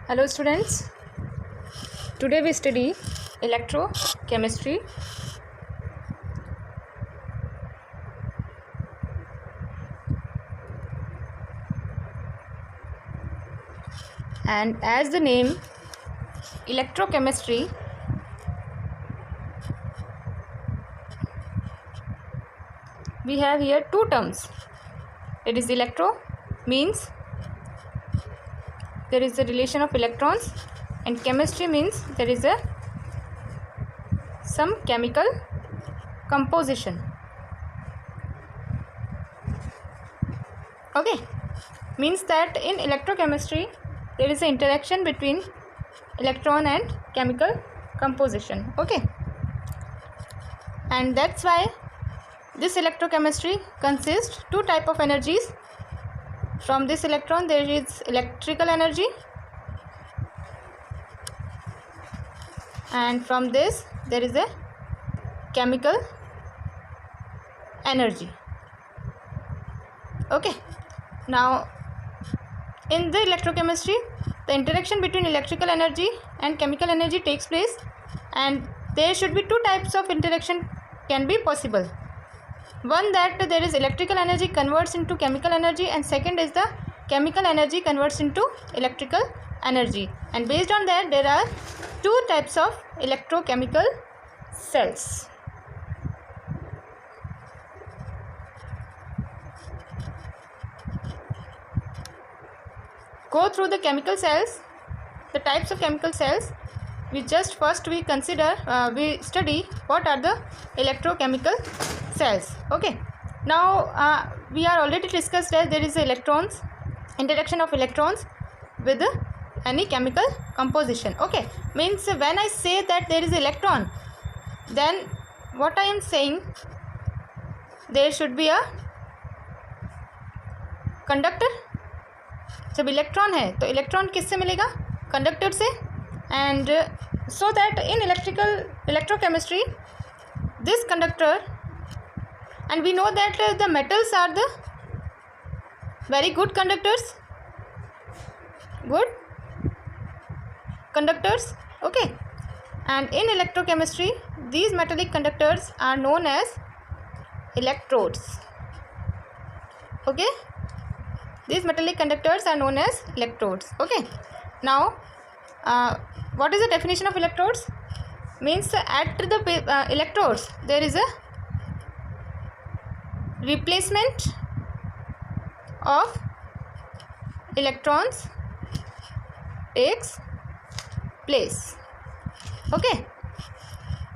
Hello students, today we study electrochemistry. And as the name electrochemistry, we have here two terms. It is electro means there is a relation of electrons, and chemistry means there is some chemical composition. Okay, means that in electrochemistry there is an interaction between electron and chemical composition. Okay, and that's why this electrochemistry consists two type of energies. From this electron there is electrical energy, and from this there is a chemical energy. Okay, now in the electrochemistry the interaction between electrical energy and chemical energy takes place, and there should be two types of interaction can be possible. One, that there is electrical energy converts into chemical energy, and second is the chemical energy converts into electrical energy, and based on that there are two types of electrochemical cells. Go through the chemical cells, the types of chemical cells. We study what are the electrochemical cells. Okay, now we are already discussed that there is electrons, interaction of electrons with any chemical composition. Okay, means when I say that there is electron, then what I am saying, there should be a conductor. जब electron है तो electron किससे मिलेगा? Conductor से. And so that in electrochemistry this conductor, and we know that the metals are the very good conductors. Okay, and in electrochemistry these metallic conductors are known as electrodes. Okay, these metallic conductors are known as electrodes. Okay, now what is the definition of electrodes? Means at the electrodes there is a replacement of electrons takes place. Okay,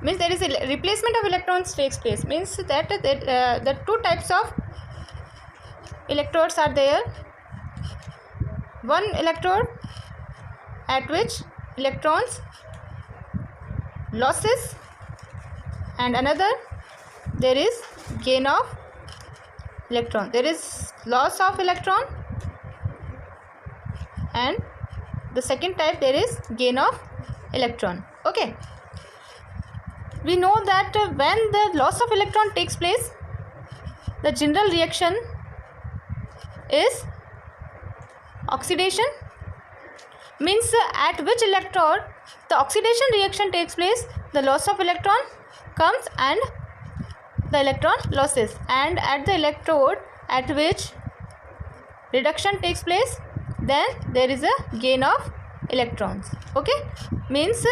means there is a replacement of electrons takes place, means that the two types of electrodes are there. One electrode at which electrons losses, and another there is gain of electron. There is loss of electron, and the second type there is gain of electron. Okay, we know that when the loss of electron takes place, the general reaction is oxidation. Means at which electrode the oxidation reaction takes place, the loss of electron comes and the electron losses, and at the electrode at which reduction takes place, then there is a gain of electrons. Okay, means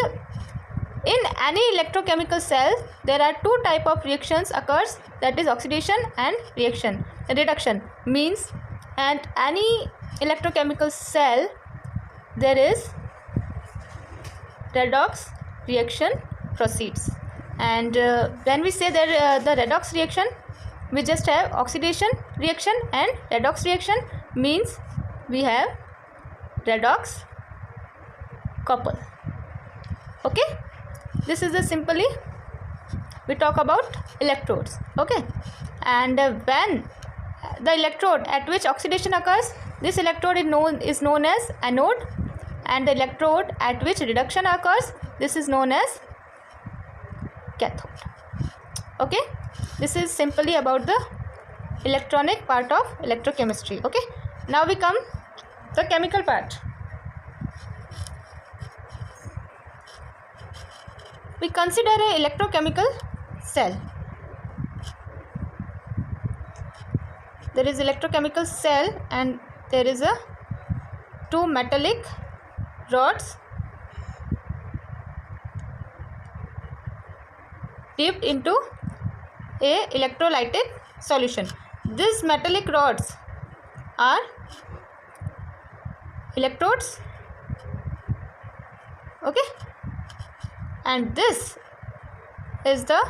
in any electrochemical cell there are two type of reactions occurs, that is oxidation and reduction. Means at any electrochemical cell there is redox reaction proceeds, and when we say that the redox reaction, we just have oxidation reaction and redox reaction, means we have redox couple. Okay, this is simply we talk about electrodes. Okay, and when the electrode at which oxidation occurs, this electrode is known as anode, and the electrode at which reduction occurs, this is known as cathode. Okay, this is simply about the electronic part of electrochemistry. Okay, now we come the chemical part. we consider a electrochemical cell. There is electrochemical cell and there is a two metallic rods dipped into a electrolytic solution. These metallic rods are electrodes, okay, and this is the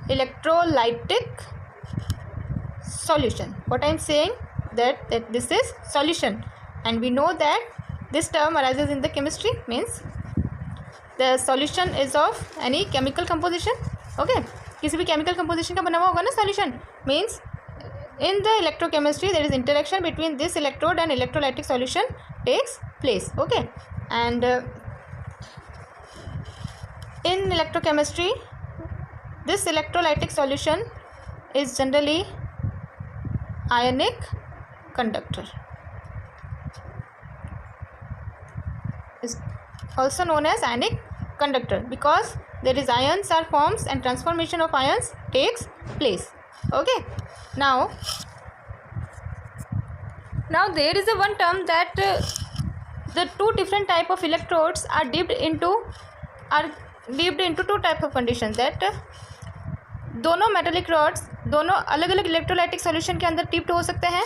electrolytic solution. What I am saying that this is solution, and we know that this term arises in the chemistry, means the solution is of any chemical composition, okay, किसी भी chemical composition का बना हुआ होगा ना solution, means in the electrochemistry there is interaction between this electrode and electrolytic solution takes place, okay, and in electrochemistry this electrolytic solution is generally ionic conductor, is also known as ionic conductor because there is ions are formed and transformation of ions takes place, okay. Now there is a one term that the two different type of electrodes are dipped into two type of conditions, that दोनों metallic rods दोनों अलग अलग electrolytic solution के अंदर dipped हो सकते हैं,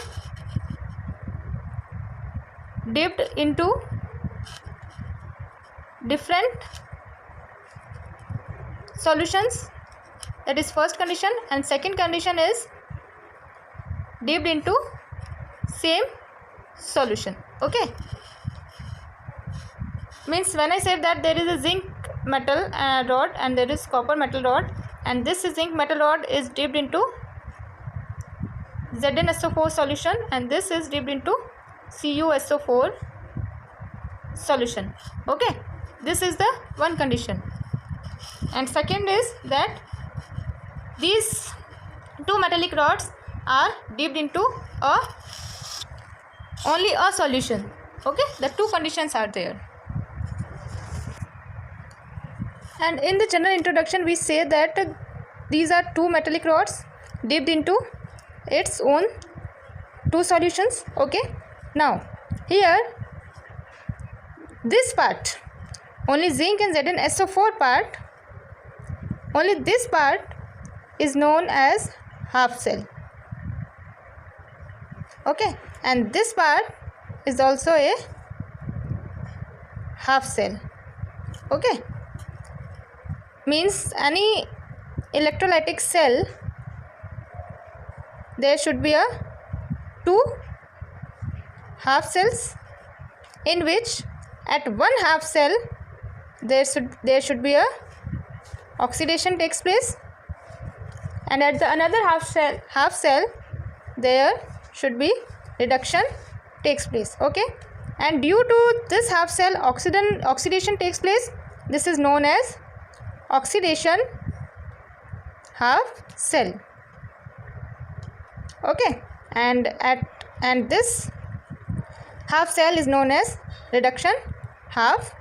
dipped into different solutions, that is first condition, and second condition is dipped into same solution, okay. Means when I say that there is a zinc metal rod and there is copper metal rod, and this zinc metal rod is dipped into ZnSO4 solution and this is dipped into CuSO4 solution, okay. This is the one condition, and second is that these two metallic rods are dipped into only a solution, okay. The two conditions are there, and in the general introduction we say that these are two metallic rods dipped into its own two solutions, okay. Now here this part, only zinc and ZnSO4 part, only this part is known as half cell, okay, and this part is also a half cell, okay. Means any electrolytic cell there should be a two half cells, in which at one half cell there should be a oxidation takes place, and at the another half cell there should be reduction takes place, okay. And due to this half cell oxidation takes place, this is known as oxidation half cell, okay, and this half cell is known as reduction half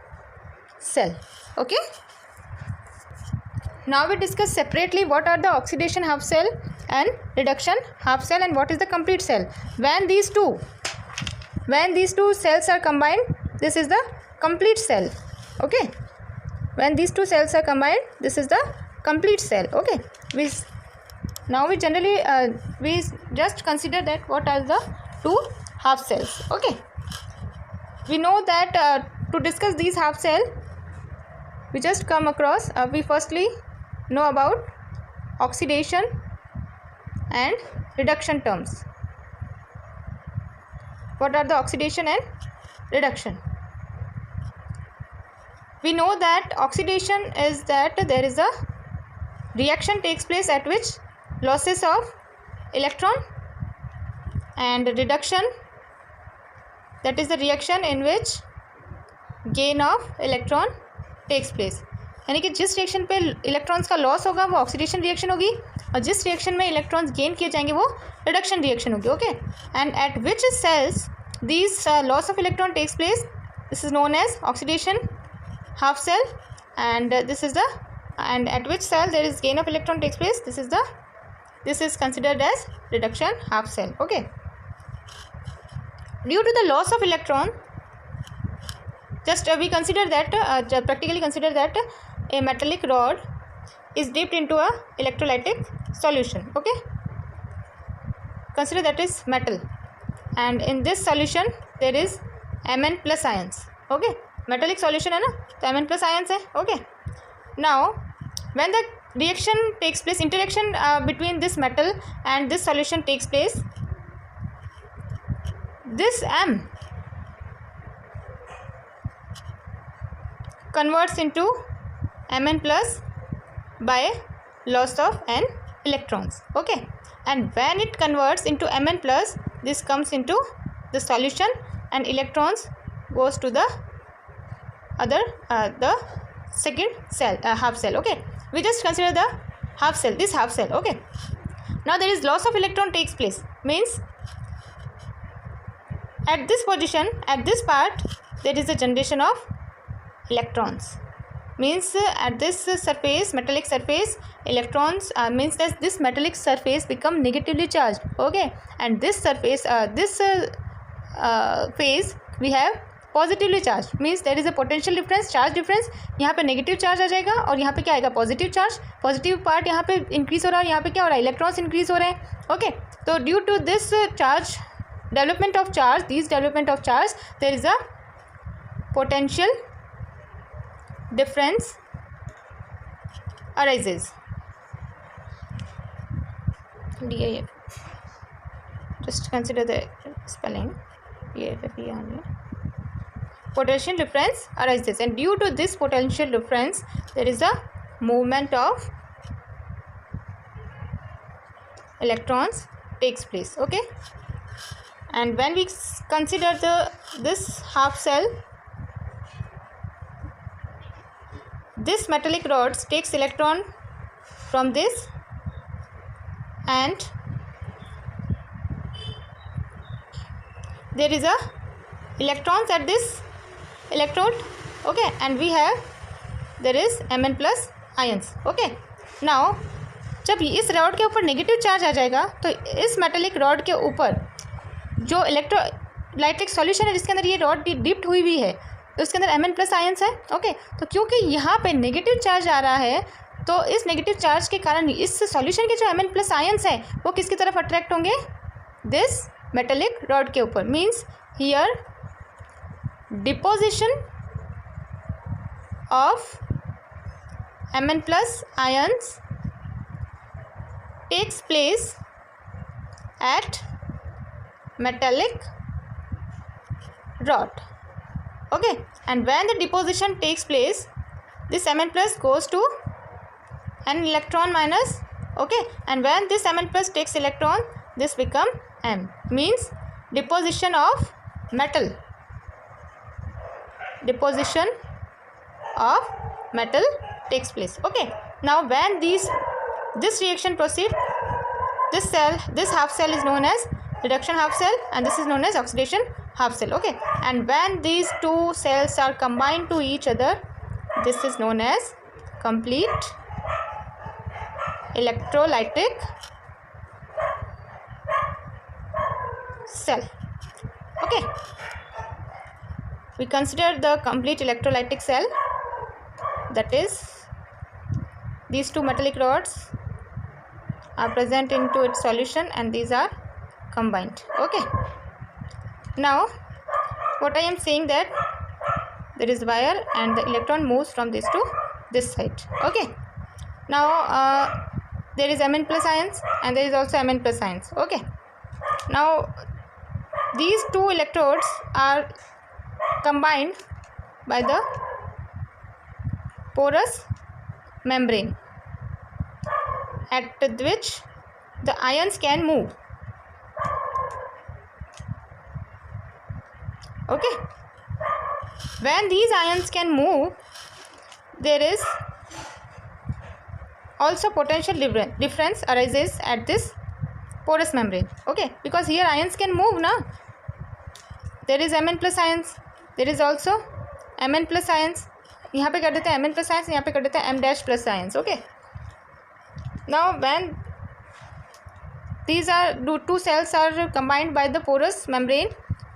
cell, okay. Now we discuss separately what are the oxidation half cell and reduction half cell and what is the complete cell. When these two cells are combined, this is the complete cell, okay. When these two cells are combined, this is the complete cell, okay. We generally we just consider that what are the two half cells, okay. We know that to discuss these half cell, we just come across we firstly know about oxidation and reduction terms. What are the oxidation and reduction? We know that oxidation is that there is a reaction takes place at which losses of electron, and reduction, that is the reaction in which gain of electron takes place. यानी कि जिस reaction पे electrons का loss होगा वो oxidation reaction होगी, और जिस रिएक्शन में इलेक्ट्रॉन्स गेन किए जाएंगे वो रिडक्शन रिएक्शन होगी, okay. And at which cells this loss of electron takes place, this is known as oxidation half cell, and this is the, and at which cell there is gain of electron takes place, this is considered as reduction half cell. Okay, due to the loss of electron, just we consider that practically consider that a metallic rod is dipped into a electrolytic solution. Okay, consider that is metal, and in this solution there is Mn plus ions. Okay, metallic solution है ना, तो Mn plus ions है. Okay, now when the reaction takes place, interaction between this metal and this solution takes place, this M converts into Mn plus by loss of n electrons. Okay, and when it converts into Mn plus, this comes into the solution and electrons goes to the other the second cell, half cell. Okay, we just consider the half cell, this half cell. Okay, now there is loss of electron takes place, means at this position, at this part, there is a generation of electrons, means at this surface, metallic surface, electrons means that this metallic surface become negatively charged. Okay, and this surface this phase we have positively charge, means there is a potential difference, charge difference. यहाँ पे negative charge आ जाएगा और यहाँ पे क्या आएगा, positive charge. Positive part यहाँ पे इंक्रीज हो रहा है और यहाँ पे क्या हो रहा है, इलेक्ट्रॉन्स इंक्रीज हो रहे हैं. ओके, तो due to this charge development of charge, this development of charge, there is a potential difference arises. DIF, just consider the spelling. DIF only. Potential difference arises, and due to this potential difference there is a movement of electrons takes place. Okay, and when we consider this half cell, this metallic rod takes electron from this and there is a electrons at this electrode. Okay, and we have there is Mn plus ions. Okay, now जब इस rod के ऊपर negative charge आ जाएगा तो इस metallic rod के ऊपर जो इलेक्ट्रोलाइटिक सॉल्यूशन है जिसके अंदर ये रॉड डिप्ट हुई भी है उसके अंदर Mn प्लस आयंस है. ओके, तो क्योंकि यहाँ पे नेगेटिव चार्ज आ रहा है तो इस नेगेटिव चार्ज के कारण इस सॉल्यूशन के जो Mn प्लस आयंस है वो किसकी तरफ अट्रैक्ट होंगे, दिस मेटेलिक रॉड के ऊपर. Means here deposition of Mn plus ions takes place at metallic rod. Okay, and when the deposition takes place, this Mn plus goes to an electron minus. Okay, and when this Mn plus takes electron, this become M, means deposition of metal, deposition of metal takes place. Okay, now when this reaction proceed, this cell, this half cell is known as reduction half cell and this is known as oxidation half cell. Okay, and when these two cells are combined to each other, this is known as complete electrolytic cell. Okay, we consider the complete electrolytic cell, that is these two metallic rods are present into its solution and these are combined. Okay, now what I am saying that there is wire and the electron moves from this to this side. Okay, now there is Mn plus ions and there is also Mn plus ions. Okay, now these two electrodes are combined by the porous membrane at which the ions can move. Okay, when these ions can move, there is also potential difference arises at this porous membrane. Okay, because here ions can move now. There is Mn plus ions, there is also Mn plus ions. यहाँ पे कर देते हैं Mn plus ions, यहाँ पे कर देते हैं M dash plus ions. Okay, now when these are two cells are combined by the porous membrane,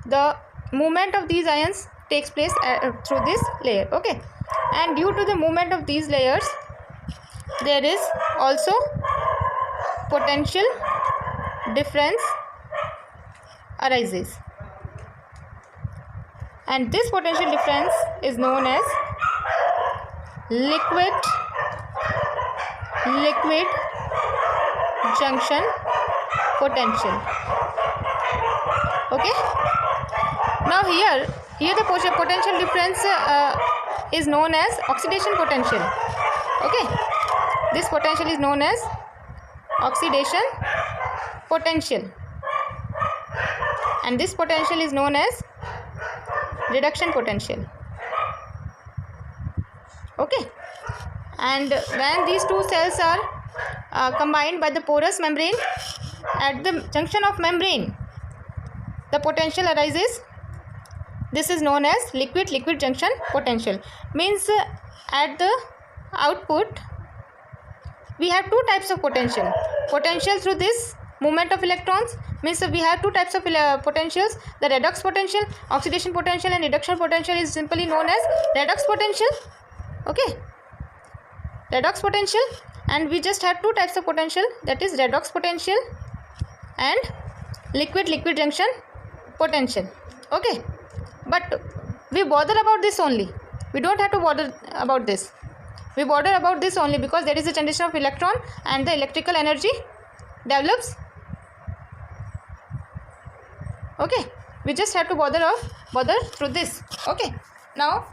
the movement of these ions takes place through this layer. Okay, and due to the movement of these layers there is also potential difference arises, and this potential difference is known as liquid junction potential. Okay, now here the potential difference is known as oxidation potential. Okay, this potential is known as oxidation potential, and this potential is known as reduction potential. Okay, and when these two cells are combined by the porous membrane, at the junction of membrane the potential arises. This is known as liquid junction potential. Means at the output we have two types of potential through this movement of electrons. Means we have two types of potentials, the redox potential, oxidation potential, and reduction potential is simply known as redox potential. Okay, redox potential, and we just have two types of potential, that is redox potential and liquid junction potential. Okay, but we bother about this only, we don't have to bother about this, we bother about this only because there is a generation of electron and the electrical energy develops. Okay, we just have to bother through this. Okay, now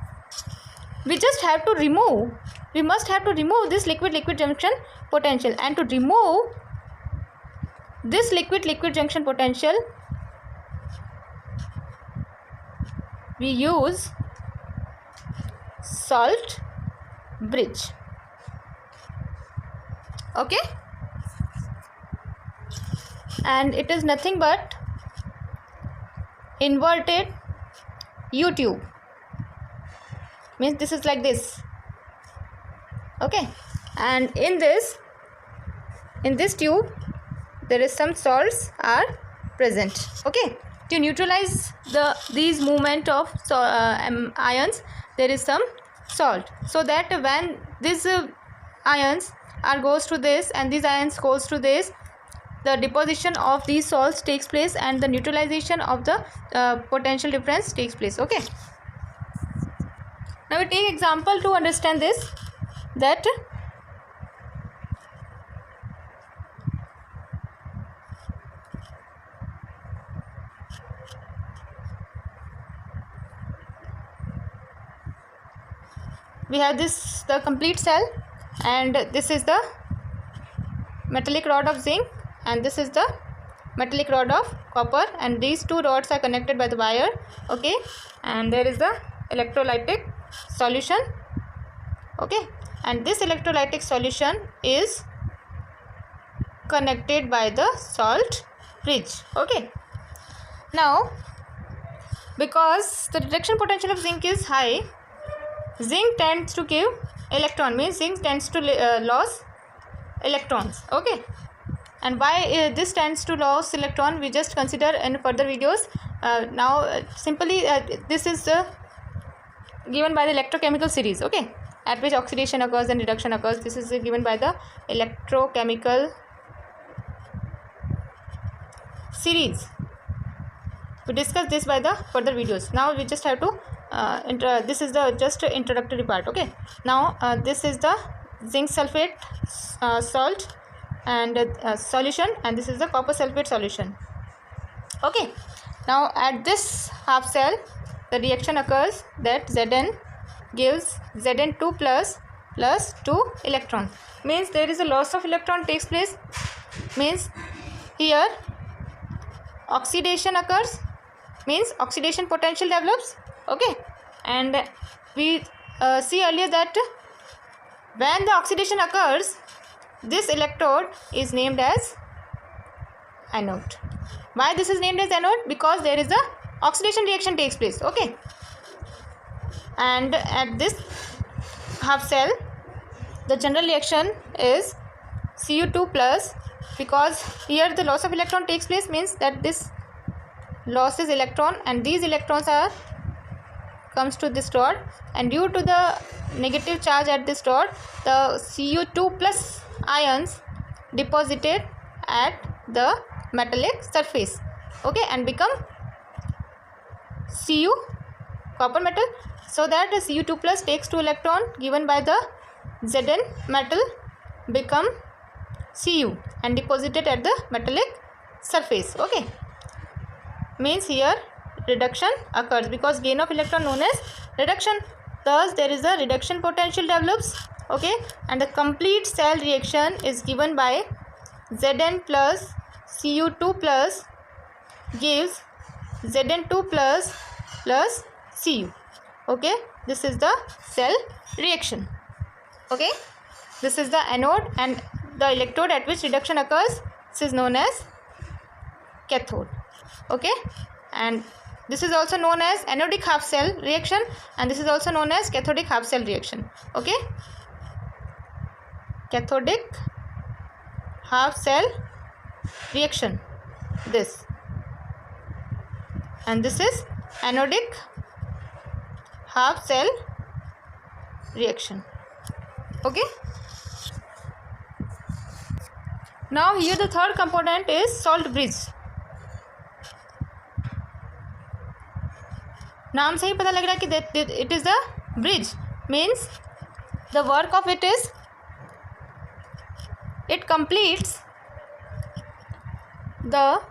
we just have to remove, we must have to remove this liquid junction potential, and to remove this liquid junction potential we use salt bridge. Okay, and it is nothing but inverted U tube. Means this is like this. Okay, and in this tube there is some salts are present. Okay, to neutralize these movement of ions there is some salt, so that when these ions goes to this and these ions goes to this, the deposition of these salts takes place and the neutralization of the potential difference takes place. Okay, now we take example to understand this, that we have the complete cell, and this is the metallic rod of zinc and this is the metallic rod of copper, and these two rods are connected by the wire. Okay, and there is the electrolytic solution. Okay, and this electrolytic solution is connected by the salt bridge. Okay, now because the reduction potential of zinc is high, zinc tends to give electron, means zinc tends to lose electrons. Okay, and why this tends to lose electron we just consider in further videos. Now simply this is given by the electrochemical series. Okay, at which oxidation occurs and reduction occurs. This is given by the electrochemical series. We discuss this by the further videos. Now we just have to this is the just introductory part. Okay, now this is the zinc sulfate salt and solution, and this is the copper sulfate solution. Okay, now at this half cell the reaction occurs that Zn gives Zn2 plus 2 electron, means there is a loss of electron takes place, means here oxidation occurs, means oxidation potential develops. Okay, and we see earlier that when the oxidation occurs, this electrode is named as anode. Why this is named as anode? Because there is a oxidation reaction takes place. Okay, and at this half cell, the general reaction is Cu2 plus, because here the loss of electron takes place, means that this losses electron and these electrons are comes to this rod, and due to the negative charge at this rod, the Cu2 plus ions deposited at the metallic surface, okay, and become Cu, copper metal. So that the Cu2 plus takes 2 electron given by the Zn metal become Cu and deposited at the metallic surface, okay. Means here reduction occurs because gain of electron known as reduction. Thus there is a reduction potential develops, okay, and the complete cell reaction is given by Zn plus Cu2 plus gives Zn2 plus Cu, okay. This is the cell reaction, okay. This is the anode, and the electrode at which reduction occurs, this is known as cathode, okay. And this is also known as anodic half cell reaction, and this is also known as cathodic half cell reaction, okay. Cathodic half cell reaction, this, and this is anodic half cell reaction, okay. Now here the third component is salt bridge. नाम से ही पता लग रहा है कि it is the bridge, means the work of it is it completes the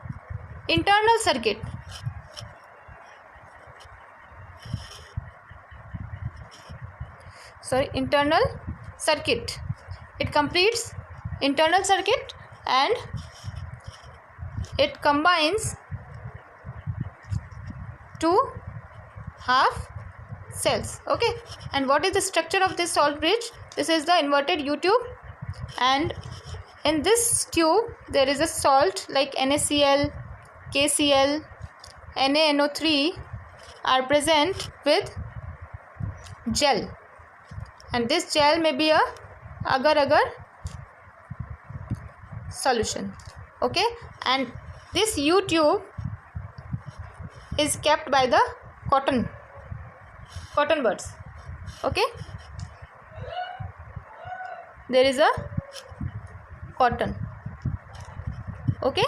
internal circuit. Internal circuit. It completes internal circuit and it combines two half cells, okay. And what is the structure of this salt bridge? This is the inverted U tube, and in this tube there is a salt like NaCl, KCl, NaNO3 are present with gel, and this gel may be a agar-agar solution, okay. And this U tube is kept by the cotton buds, okay. There is a cotton, okay.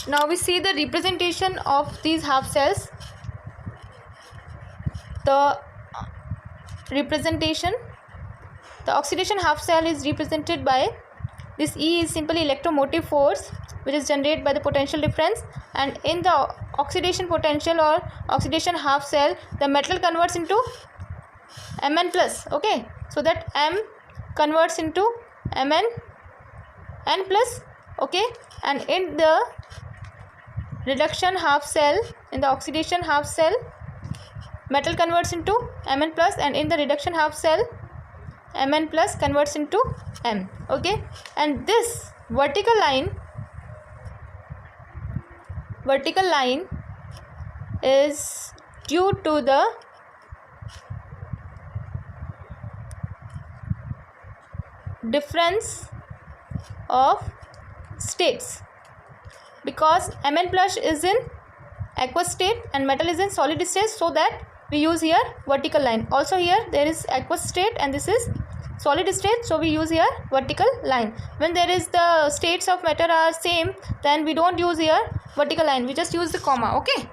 Now we see the representation of these half cells. The representation, the oxidation half cell is represented by this E is simply electromotive force which is generated by the potential difference, and in the oxidation potential or oxidation half cell the metal converts into Mn plus, okay. So that M converts into Mn N plus, okay. And in the reduction half cell, in the oxidation half cell, metal converts into Mn plus, and in the reduction half cell Mn plus converts into M, okay. And this vertical line is due to the difference of states, because Mn plus is in aqueous state and metal is in solid state, so that we use here vertical line. Also here there is aqueous state and this is solid state, so we use here vertical line. When there is the states of matter are same, then we don't use here vertical line, we just use the comma, okay.